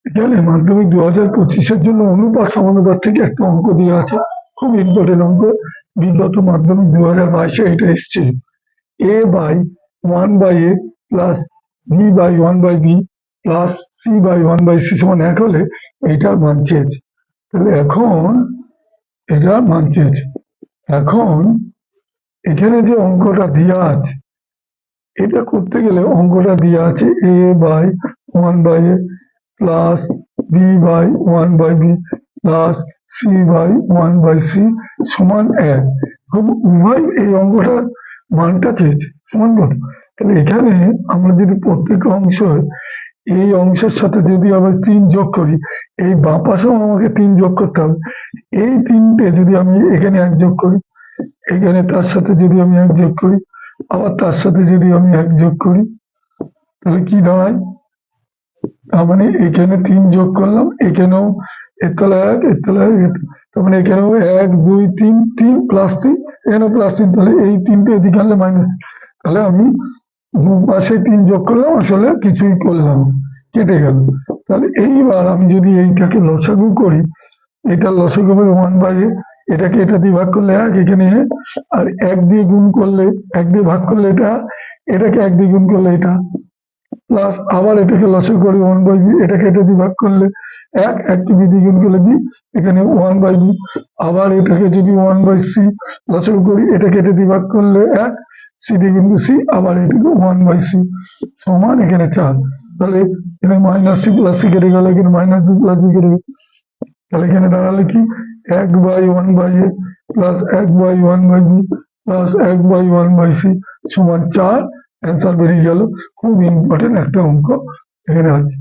এখানে মাধ্যমিক 2025-এর জন্য অনুপাত সমানুপাত থেকে একটা অঙ্ক দেওয়া আছে, খুব ইম্পর্টেন্ট অঙ্ক। বিগত মাধ্যমিক 2022-এ এটা এসছে, a by 1/a plus b by 1/b plus c by 1/c সমান 1 হলে এইটার মান চেয়েছে। তাহলে এখন এটার মান চেয়েছে। এখন এখানে যে অঙ্কটা দেওয়া আছে, এটা করতে গেলে অঙ্কটা দেওয়া আছে a by 1/a plus b by 1/b plus c by 1/c সমান 1। উভয় এই অঙ্কটার মানটা চেয়েছে সমান কত। তাহলে এখানে আমরা যদি প্রত্যেক অংশ এই অংশের সাথে যদি আবার 3 যোগ করি, এই বাঁ পাশেও আমাকে 3 যোগ করতে হবে। এই 3টে যদি আমি এখানে 1 যোগ করি, এখানে তার সাথে যদি আমি 1 যোগ করি, আবার তার সাথে যদি আমি 1 যোগ করি, তাহলে কি দাঁড়ায়? তার মানে এখানে 3 যোগ করলাম, এখানেও এর তলায় 1, এর তলায় 1, তার মানে এখানেও 1 2 3, 3 প্লাস 3, এখানেও প্লাস 3, তাহলে এই 3টে এদিকে আনলে মাইনাস। তাহলে আমি দুপাশে 3 যোগ করলাম, আসলে কিছুই করলাম না, কেটে গেল। তাহলে এইবার আমি যদি এইটাকে লসাগু করি, এটা লসাগু হবে 1/a, এটাকে এটা দিয়ে ভাগ করলে 1, এখানে আর 1 দিয়ে গুণ করলে, 1 দিয়ে ভাগ করলে এটা, এটাকে 1 দিয়ে গুণ করলে এটা, প্লাস আবার এটাকে লসাগু করি 1/b, এটাকে এটা দিয়ে ভাগ করলে 1, 1কে b দিয়ে গুণ করলে b, এখানে 1/b, আবার এটাকে যদি 1/c লসাগু করি, এটাকে এটা দিয়ে ভাগ করলে 1, c দিয়ে গুণ c, আবার এটাকে 1/c সমান এখানে 4। তাহলে এখানে মাইনাস c প্লাস c কেটে গেল, এখানে মাইনাস b প্লাস b কেটে গেল। তাহলে এখানে দাঁড়ালে কি 1/1/a plus 1/1/b plus 1/1/c সমান 4। অ্যান্সার বেরিয়ে গেল। খুব ইম্পর্টেন্ট একটা অঙ্ক এখানে আছে।